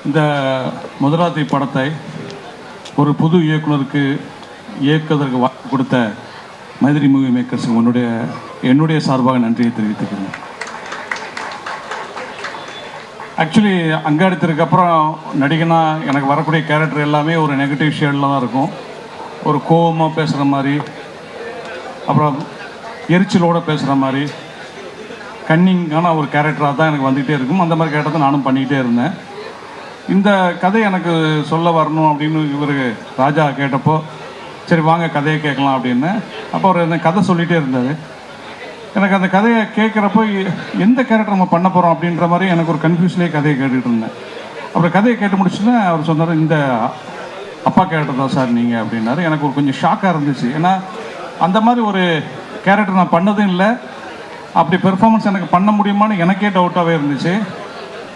இந்த முதலாத்தி படத்தை ஒரு புது இயக்குனருக்கு இயக்குவதற்கு வாய்ப்பு கொடுத்த மைதிரி மூவி மேக்கர்ஸுக்கு என்னுடைய சார்பாக நன்றியை தெரிவித்துக்கிறேன். ஆக்சுவலி அங்காடித்தருக்கு அப்புறம் நடிகனா எனக்கு வரக்கூடிய கேரக்டர் எல்லாமே ஒரு நெகட்டிவ் ஷேடில் தான் இருக்கும். ஒரு கோபமாக பேசுகிற மாதிரி, அப்புறம் எரிச்சலோடு பேசுகிற மாதிரி கன்னிங்கான ஒரு கேரக்டராக தான் எனக்கு வந்துகிட்டே இருக்கும். அந்த மாதிரி கேரக்டர் தான் நானும் பண்ணிக்கிட்டே இருந்தேன். இந்த கதை எனக்கு சொல்ல வரணும் அப்படின்னு இவர் ராஜா கேட்டப்போ, சரி வாங்க கதையை கேட்கலாம் அப்படின்னு. அப்போ அவர் அந்த கதை சொல்லிகிட்டே இருந்தார். எனக்கு அந்த கதையை கேட்குறப்போ எந்த கேரக்டர் நம்ம பண்ண போகிறோம் அப்படின்ற மாதிரி எனக்கு ஒரு கன்ஃபியூஸ்லேயே கதையை கேட்டுகிட்டு இருந்தேன். அப்புறம் கதையை கேட்டு முடிச்சுன்னா அவர் சொன்னார், இந்த அப்பா கேரக்டர் தான் சார் நீங்கள் அப்படின்னாரு. எனக்கு ஒரு கொஞ்சம் ஷாக்காக இருந்துச்சு. ஏன்னா அந்த மாதிரி ஒரு கேரக்டர் நான் பண்ணதும் இல்லை, அப்படி பெர்ஃபார்மன்ஸ் எனக்கு பண்ண முடியுமான்னு எனக்கே டவுட்டாகவே இருந்துச்சு.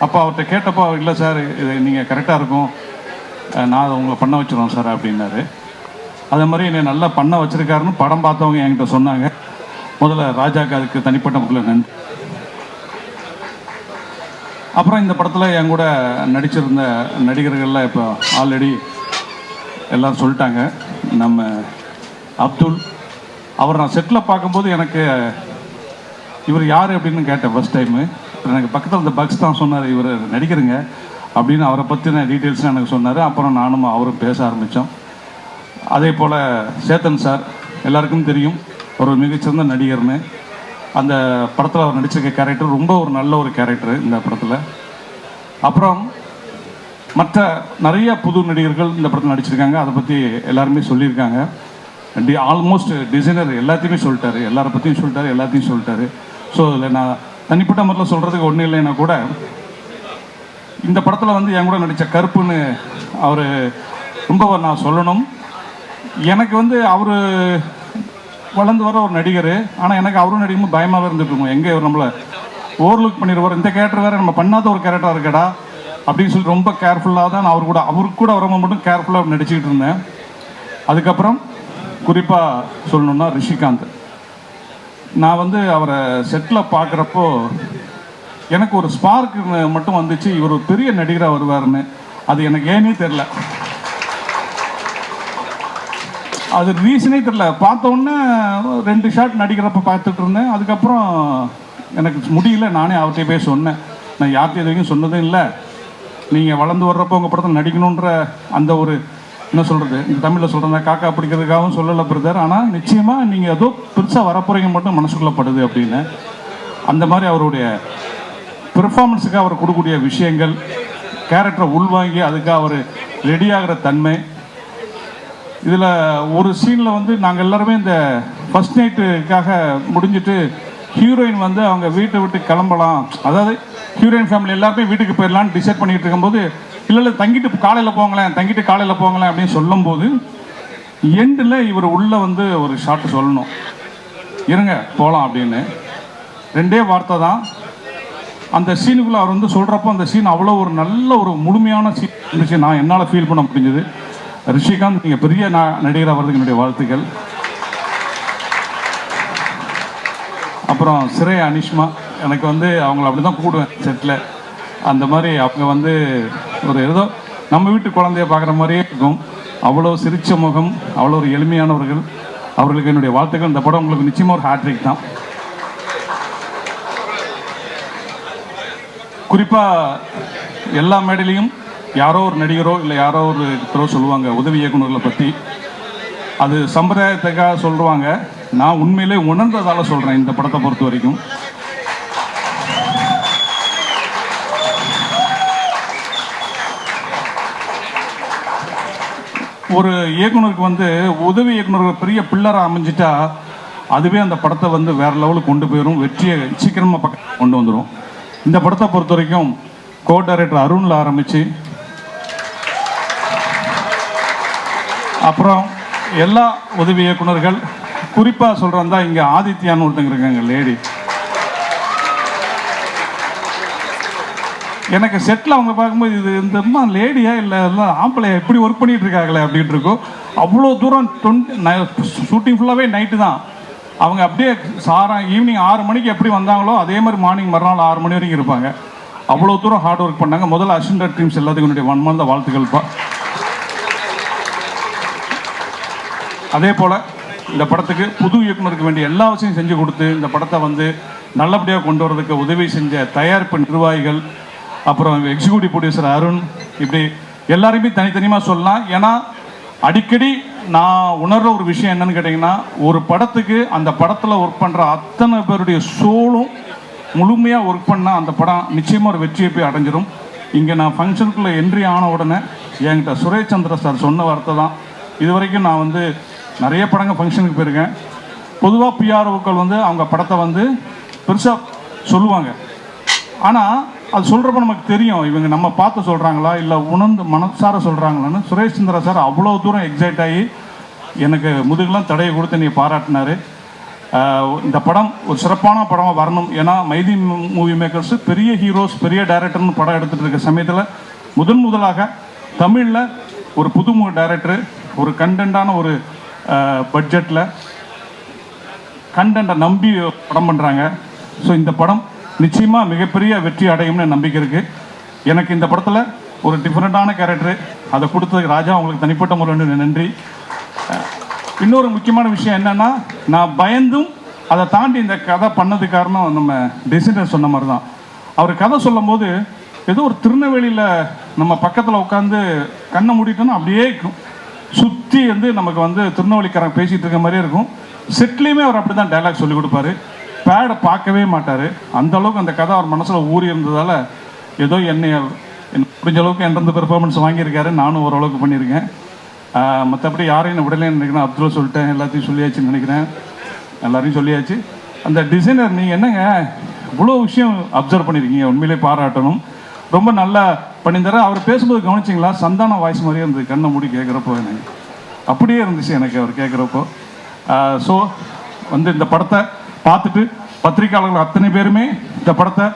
அப்போ அவர்கிட்ட கேட்டப்போ அவர், இல்லை சார் இது நீங்கள் கரெக்டாக இருக்கும், நான் அதை உங்களை பண்ண வச்சுருவோம் சார் அப்படின்னாரு. அதே மாதிரி என்னை நல்லா பண்ண வச்சுருக்காருன்னு படம் பார்த்தவங்க என்கிட்ட சொன்னாங்க. முதல்ல ராஜாக்கு அதுக்கு தனிப்பட்ட முறையில் நன்றி. அப்புறம் இந்த படத்தில் என் கூட நடிச்சிருந்த நடிகர்கள்லாம் இப்போ ஆல்ரெடி எல்லோரும் சொல்லிட்டாங்க. நம்ம அப்துல், அவர் நான் செட்டில் பார்க்கும்போது எனக்கு இவர் யார் அப்படின்னு கேட்டேன் ஃபஸ்ட் டைமு. எனக்கு பக்கத்தில் இந்த பக்ஸ் தான் சொன்னார், இவர் நடிக்கிறங்க அப்படின்னு அவரை பற்றின டீட்டெயில்ஸ்லாம் எனக்கு சொன்னார். அப்புறம் நானும் அவரும் பேச ஆரம்பித்தோம். அதே போல் சேத்தன் சார் எல்லாருக்கும் தெரியும், ஒரு மிகச்சிறந்த நடிகர்னு. அந்த படத்தில் அவர் நடிச்சிருக்க கேரக்டர் ரொம்ப ஒரு நல்ல ஒரு கேரக்டரு இந்த படத்தில். அப்புறம் மற்ற நிறைய புது நடிகர்கள் இந்த படத்தில் நடிச்சிருக்காங்க. அதை பற்றி எல்லாருமே சொல்லியிருக்காங்க. ஆல்மோஸ்ட் டிசைனர் எல்லாத்தையுமே சொல்லிட்டாரு, எல்லாரை பற்றியும் சொல்லிட்டாரு, எல்லாத்தையும் சொல்லிட்டாரு. ஸோ இதில் நான் தனிப்பட்ட முறையில் சொல்கிறதுக்கு ஒன்றும் இல்லைன்னா கூட, இந்த படத்தில் வந்து என் கூட நடித்த கருப்புன்னு அவர் ரொம்ப நான் சொல்லணும். எனக்கு வந்து அவர் வளர்ந்து வர ஒரு நடிகர், ஆனால் எனக்கு அவரும் நடிக்கும்போது பயமாகவே இருந்துட்டுருக்கோம். எங்கே இவர் நம்மளை ஓவர்லுக் பண்ணிடுவார், இந்த கேரக்டர் வேறு நம்ம பண்ணாத ஒரு கேரக்டராக இருக்கடா அப்படின்னு சொல்லி ரொம்ப கேர்ஃபுல்லாக தான் அவருக்கு கூட வரவங்க மட்டும் கேர்ஃபுல்லாக நடிச்சுக்கிட்டு இருந்தேன். அதுக்கப்புறம் குறிப்பாக சொல்லணுன்னா ரிஷிகாந்த், நான் வந்து அவரை செட்டில் பார்க்குறப்போ எனக்கு ஒரு ஸ்பார்க் மட்டும் வந்துச்சு, இவர் ஒரு பெரிய நடிகராக வருவார்னு. அது எனக்கு ஏன்னே தெரில, அது ரீசனே தெரில. பார்த்தோன்னே 2 ஷாட் நடிக்கிறப்ப பார்த்துட்டு இருந்தேன். அதுக்கப்புறம் எனக்கு முடியல, நானே அவர்கிட்ட போய் சொன்னேன், நான் யார்கிட்ட இது வரைக்கும் சொன்னதும் இல்லை, நீங்கள் வளர்ந்து வர்றப்போ உங்கள் படத்தில் நடிக்கணுன்ற அந்த ஒரு என்ன சொல்கிறது, இந்த தமிழில் சொல்கிறேன், காக்கா பிடிக்கிறதுக்காகவும் சொல்லலை பிரதர், ஆனால் நிச்சயமாக நீங்கள் ஏதோ பெருசாக வரப்போகிறீங்க மட்டும் மனசுக்குள்ளே படுது அப்படின்னு. அந்த மாதிரி அவருடைய பெர்ஃபார்மன்ஸுக்கு அவர் கொடுக்கக்கூடிய விஷயங்கள், கேரக்டரை உள்வாங்கி அதுக்காக அவர் ரெடியாகிற தன்மை. இதில் ஒரு சீனில் வந்து நாங்கள் எல்லாருமே இந்த ஃபஸ்ட் நைட்டுக்காக முடிஞ்சிட்டு ஹீரோயின் வந்து அவங்க வீட்டை விட்டு கிளம்பலாம், அதாவது ஹீரோயின் ஃபேமிலி எல்லாருமே வீட்டுக்கு போயிடலான்னு டிசைட் பண்ணிகிட்டு இருக்கும்போது, இல்லை தங்கிட்டு காலையில் போங்களேன் அப்படின்னு சொல்லும்போது எண்டில் இவர் உள்ளே வந்து ஒரு ஷாட்டு சொல்லணும், இருங்க போகலாம் அப்படின்னு. 2 வார்த்தை தான் அந்த சீனுக்குள்ளே அவர் வந்து சொல்கிறப்போ அந்த சீன் அவ்வளோ ஒரு நல்ல ஒரு முழுமையான சீன் இருந்துச்சு. நான் என்னால் ஃபீல் பண்ண முடிஞ்சது. ரிஷிகாந்த், நீங்கள் பெரிய நடிகராக வர்றதுக்கு என்னுடைய வாழ்த்துக்கள். அப்புறம் சிறை அனிஷ்மா, எனக்கு வந்து அவங்கள அப்படி தான் கூடுவேன் செட்டில். அந்த மாதிரி அவங்க வந்து ஒரு ஏதோ நம்ம வீட்டு குழந்தைய பார்க்குற மாதிரியே இருக்கும். அவ்வளோ சிரிச்ச முகம், அவ்வளோ ஒரு எளிமையானவர்கள். அவர்களுக்கு என்னுடைய வாழ்த்துக்கள். இந்த படம் உங்களுக்கு நிச்சயமாக ஒரு ஹேட்ரிக் தான். குறிப்பாக எல்லா மேடையிலையும் யாரோ ஒரு நடிகரோ இல்லை யாரோ ஒரு சொல்லுவாங்க உதவி இயக்குநர்களை பற்றி, அது சம்பிரதாயத்துக்காக சொல்லுவாங்க. நான் உண்மையிலே உணர்ந்ததால் சொல்கிறேன். இந்த படத்தை பொறுத்த வரைக்கும் ஒரு இயக்குனருக்கு வந்து உதவி இயக்குனர் பெரிய பில்லராக அமைஞ்சிட்டா அதுவே அந்த படத்தை வந்து வேறு லெவலுக்கு கொண்டு போயிடும், வெற்றியை சீக்கிரமாக பக்கம் கொண்டு வந்துடும். இந்த படத்தை பொறுத்த வரைக்கும் கோ டைரக்டர் அருணில் ஆரம்பித்து அப்புறம் எல்லா உதவி இயக்குநர்கள், குறிப்பாக சொல்கிறேன் தான் இங்கே ஆதித்யான்னு ஒருத்தங்க இருக்காங்க லேடி. எனக்கு செட்டில் அவங்க பார்க்கும்போது இது இந்த அம்மா லேடியா இல்லை எல்லாம் ஆம்பளையா எப்படி ஒர்க் பண்ணிகிட்டு இருக்காங்களே அப்படின்ட்டு இருக்கும். அவ்வளோ தூரம் ஷூட்டிங் ஃபுல்லாகவே நைட்டு தான். அவங்க அப்படியே ஈவினிங் 6 மணிக்கு எப்படி வந்தாங்களோ அதே மாதிரி மார்னிங் மறுநாள் 6 மணி வரைக்கும் இருப்பாங்க. அவ்வளோ தூரம் ஹார்ட் ஒர்க் பண்ணாங்க. முதல்ல அசிஸ்டன்ட் டீம்ஸ் எல்லாத்துக்கும் என்னுடைய மனமார்ந்த வாழ்த்துக்கள்ப்பா. அதே போல் இந்த படத்துக்கு புது இயக்குனருக்கு வேண்டிய எல்லா விஷயம் செஞ்சு கொடுத்து இந்த படத்தை வந்து நல்லபடியாக கொண்டு வரதுக்கு உதவி செஞ்ச தயாரிப்பு நிர்வாகிகள், அப்புறம் எக்ஸிக்யூட்டிவ் ப்ரொடியூசர் அருண், இப்படி எல்லாருமே தனித்தனியாக சொல்லலாம். ஏன்னா அடிக்கடி நான் உணர்ற ஒரு விஷயம் என்னன்னு கேட்டிங்கன்னா, ஒரு படத்துக்கு அந்த படத்தில் ஒர்க் பண்ணுற அத்தனை பேருடைய சோலும் முழுமையாக ஒர்க் பண்ணால் அந்த படம் நிச்சயமாக ஒரு வெற்றியை போய் அடைஞ்சிடும். இங்கே நான் ஃபங்க்ஷனுக்குள்ளே என்ட்ரி ஆன உடனே என்கிட்ட சுரேஷ் சந்திர சார் சொன்ன வார்த்தை தான். இது வரைக்கும் நான் வந்து நிறைய படங்கள் ஃபங்க்ஷனுக்கு போயிருக்கேன். பொதுவாக பிஆர்ஓக்கள் வந்து அவங்க படத்தை வந்து பெருசாக சொல்லுவாங்க. ஆனால் அது சொல்கிறப்ப நமக்கு தெரியும் இவங்க நம்ம பார்த்து சொல்கிறாங்களா இல்லை உணர்ந்து மனசார சொல்கிறாங்களான்னு. சுரேஷ் சந்திரா சார் அவ்வளோ தூரம் எக்ஸைட் ஆகி எனக்கு முதுகெல்லாம் தடையை கொடுத்து நீ பாராட்டினார். இந்த படம் ஒரு சிறப்பான படமாக வரணும். ஏன்னா மைதி மூவி மேக்கர்ஸ் பெரிய ஹீரோஸ், பெரிய டைரக்டர்னு படம் எடுத்துகிட்டு இருக்க சமயத்தில் முதலாக தமிழில் ஒரு புதுமுக டைரக்டர் ஒரு கண்டென்ட்டான ஒரு பட்ஜெட்டில் கண்டென்ட்டை நம்பி படம் பண்ணுறாங்க. ஸோ இந்த படம் நிச்சயமாக மிகப்பெரிய வெற்றி அடையும்னு நம்பிக்கை இருக்குது. எனக்கு இந்த படத்தில் ஒரு டிஃப்ரெண்ட்டான கேரக்டரு அதை கொடுத்ததுக்கு ராஜா உங்களுக்கு தனிப்பட்ட முறையில் நன்றி. இன்னொரு முக்கியமான விஷயம் என்னென்னா, நான் பயந்தும் அதை தாண்டி இந்த கதை பண்ணது காரணம் நம்ம டிசைனர் சொன்ன மாதிரி தான். அவர் கதை சொல்லும் போது ஏதோ ஒரு திருநெல்வேலியில் நம்ம பக்கத்தில் உட்காந்து கண்ணை மூடிட்டோன்னா அப்படியே சுற்றி வந்து நமக்கு வந்து திருநெல்வேலிக்காரன் பேசிகிட்டு இருக்க மாதிரியே இருக்கும். செட்லேயுமே அவர் அப்படி தான் டைலாக் சொல்லி கொடுப்பாரு. பேடை பார்க்கவே மாட்டார். அந்தளவுக்கு அந்த கதை அவர் மனசில் ஊறி இருந்ததால் ஏதோ என்னை முடிஞ்ச அளவுக்கு என்கிட்ட பெர்ஃபார்மன்ஸ் வாங்கியிருக்காரு. நானும் ஓரளவுக்கு பண்ணியிருக்கேன். மற்றபடி யாரையும் விடலைன்னு நினைக்கிறேன். அப்துல் சொல்லிட்டேன், எல்லாத்தையும் சொல்லியாச்சுன்னு நினைக்கிறேன். எல்லாரையும் சொல்லியாச்சு. அந்த டிசைனர் நீங்கள் என்னங்க இவ்வளோ விஷயம் அப்சர்வ் பண்ணியிருக்கீங்க, உண்மையிலே பாராட்டணும். ரொம்ப நல்லா பண்ணியிருந்தாரு. அவர் பேசும்போது கவனிச்சிங்களா, சந்தான வாய்ஸ் மாதிரியே இருந்தது. கண்ணை மூடி கேட்குறப்போ எனக்கு அப்படியே இருந்துச்சு எனக்கு அவர் கேட்குறப்போ. ஸோ வந்து இந்த படத்தை பார்த்துட்டு பத்திரிக்கையாளர்கள் அத்தனை பேருமே இந்த படத்தை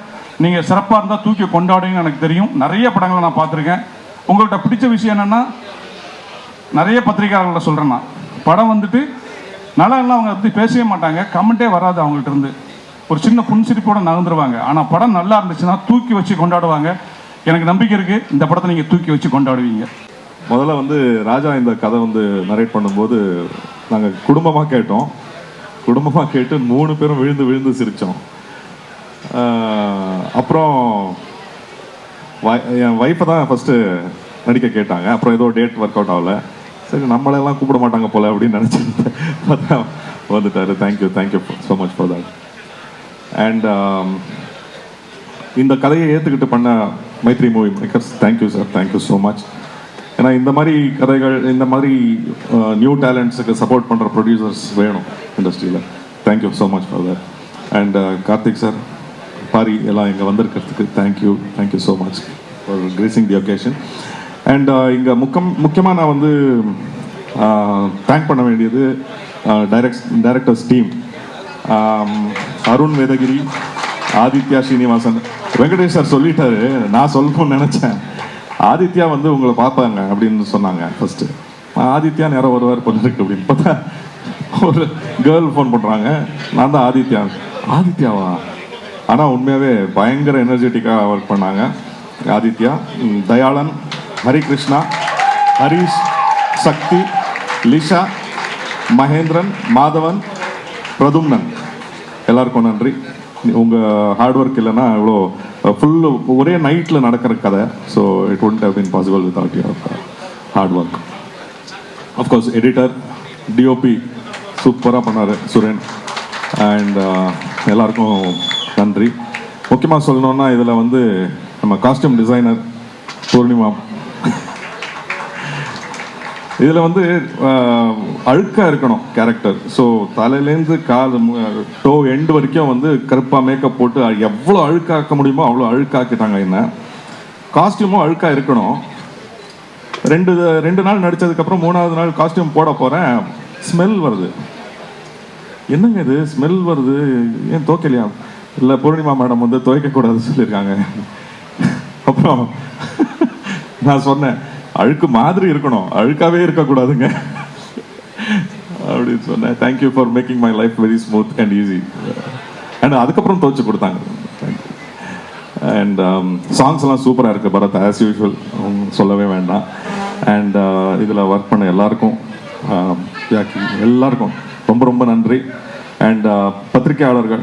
நீங்கள் சிறப்பாக இருந்தால் தூக்கி கொண்டாடுங்கன்னு எனக்கு தெரியும். நிறைய படங்களை நான் பார்த்துருக்கேன். உங்கள்கிட்ட பிடிச்ச விஷயம் என்னென்னா, நிறைய பத்திரிக்கையாளர்களை சொல்கிறேன் நான், படம் வந்துட்டு நல்லா இல்லை அவங்க பற்றி பேசவே மாட்டாங்க, கமெண்ட்டே வராது அவங்கள்ட்ட இருந்து, ஒரு சின்ன புன்சிரிப்போடு நகர்ந்துருவாங்க. ஆனால் படம் நல்லா இருந்துச்சுன்னா தூக்கி வச்சு கொண்டாடுவாங்க. எனக்கு நம்பிக்கை இருக்குது இந்த படத்தை நீங்கள் தூக்கி வச்சு கொண்டாடுவீங்க. முதல்ல வந்து ராஜா இந்த கதை வந்து நரேட் பண்ணும்போது நாங்கள் குடும்பமாக கேட்டோம். குடும்பமாக கேட்டு 3 பேரும் விழுந்து விழுந்து சிரித்தோம். அப்புறம் என் ஒய்ஃபை தான் ஃபஸ்ட்டு நடிக்க கேட்டாங்க. அப்புறம் ஏதோ டேட் ஒர்க் அவுட் ஆகலை. சரி நம்மளெல்லாம் கூப்பிட மாட்டாங்க போல் அப்படின்னு நினச்சிட்டு பார்த்தா வந்துட்டார். Thank you so much for that. And இந்த கதையை ஏற்றுக்கிட்டு பண்ண Mythri Movie Makers thank you sir, thank you so much. ஏன்னா இந்த மாதிரி கதைகள், இந்த மாதிரி நியூ டேலண்ட்ஸுக்கு சப்போர்ட் பண்ணுற ப்ரொடியூசர்ஸ் வேணும் இண்டஸ்ட்ரியில். Thank you so much for that. And Karthik sir, Paari எல்லாம் இங்கே வந்திருக்கிறதுக்கு thank you so much for gracing the occasion. And இங்கே முக்கியமாக நான் வந்து தேங்க் பண்ண வேண்டியது directors team. Arun Vedagiri, Aditya Srinivasan. Venkatesh sir சொல்லிட்டாரு, நான் சொல்லணும்னு நினச்சேன். ஆதித்யா வந்து உங்களை பார்ப்பாங்க அப்படின்னு சொன்னாங்க ஃபஸ்ட்டு. ஆதித்யா நேரம் வருவார் பொண்ணுக்கு அப்படின்னு பார்த்தா ஒரு கேர்ள் ஃபோன் பண்ணுறாங்க. நான் தான் ஆதித்யாவா? ஆனால் உண்மையாகவே பயங்கர எனர்ஜெட்டிக்காக ஒர்க் பண்ணாங்க ஆதித்யா. தயாளன், ஹரிகிருஷ்ணா, ஹரீஷ், சக்தி, லிஷா, மகேந்திரன், மாதவன், பிரதும்னன், எல்லாருக்கும் நன்றி. உங்கள் ஹார்ட் ஒர்க் இல்லைன்னா இவ்வளோ ஃபுல்லு ஒரே நைட்டில் நடக்கிற கதை. So it wouldn't have been possible without your hard work. Of course editor, DOP சூப்பராக பண்ணார் சுரேன். அண்ட் எல்லாருக்கும் நன்றி. முக்கியமாக சொல்லணுன்னா இதில் வந்து நம்ம காஸ்டியூம் டிசைனர் பூர்ணிமா. இதில் வந்து அழுக்காக இருக்கணும் கேரக்டர். ஸோ தலையிலேருந்து கால் டோ எண்டு வரைக்கும் வந்து கருப்பாக மேக்கப் போட்டு எவ்வளோ அழுக்காக்க முடியுமோ அவ்வளோ அழுக்காக்கிட்டாங்க. என்ன காஸ்டியூமும் அழுக்காக இருக்கணும். ரெண்டு நாள் நடித்ததுக்கப்புறம் 3வது நாள் காஸ்டியூம் போட போகிறேன், ஸ்மெல் வருது. என்னங்க இது ஸ்மெல் வருது, ஏன் துவைக்கலையா? இல்லை பூர்ணிமா மேடம் வந்து துவைக்கக்கூடாதுன்னு சொல்லியிருக்காங்க. அப்புறம் நான் சொன்னேன், அழுக்கு மாதிரி இருக்கணும், அழுக்காவே இருக்கக்கூடாதுங்க அப்படின்னு சொன்னேன். Thank you for making my life very smooth and easy. And அதுக்கப்புறம் துவைச்சு கொடுத்தாங்க. தேங்க்யூ. அண்ட் சாங்ஸ் எல்லாம் சூப்பராக இருக்குது பரத், ஆஸ் யூஷுவல் சொல்லவே வேண்டாம். அண்ட் இதில் ஒர்க் பண்ண எல்லாருக்கும் எல்லாருக்கும் ரொம்ப ரொம்ப நன்றி. அண்ட் பத்திரிகையாளர்கள்,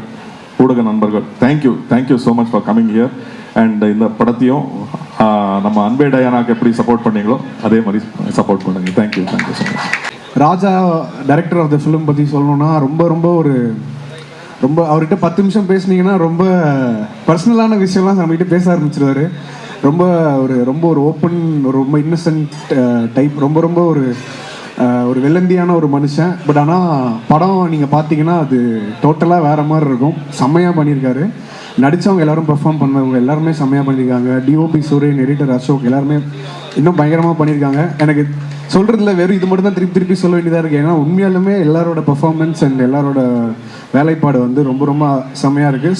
ஊடக நண்பர்கள், thank you so much for coming here. And இந்த படத்தையும் நம்ம அன்பே டயானாக்கு எப்படி சப்போர்ட் பண்ணீங்களோ அதே மாதிரி சப்போர்ட் பண்ணுங்க. Thank you so much. Raja director of the film பற்றி சொல்லணும்னா ரொம்ப அவர்கிட்ட 10 நிமிஷம் பேசுனீங்கன்னா ரொம்ப பர்சனலான விஷயம்லாம் நம்மகிட்ட பேச ஆரம்பிச்சிருவாரு. ரொம்ப ஒரு ஓப்பன், ரொம்ப இன்னசென்ட் டைப், ரொம்ப ஒரு வெள்ளந்தியான ஒரு மனுஷன். பட் ஆனால் படம் நீங்கள் பார்த்தீங்கன்னா அது டோட்டலாக வேறு மாதிரி இருக்கும். செம்மையாக பண்ணியிருக்காரு. நடித்தவங்க எல்லாரும் பெர்ஃபார்ம் பண்ணவங்க எல்லாருமே செம்மையாக பண்ணியிருக்காங்க. டிஓபி சூரியன், எடிட்டர் அசோக் எல்லாருமே இன்னும் பயங்கரமாக பண்ணியிருக்காங்க. எனக்கு சொல்கிறதுல வெறும் இது மட்டும் தான் திருப்பி சொல்ல வேண்டியதாக இருக்குது. ஏன்னா உண்மையாலுமே எல்லாரோட பெர்ஃபார்மன்ஸ் அண்ட் எல்லாரோட வேலைப்பாடு வந்து ரொம்ப செம்மையாக இருக்குது.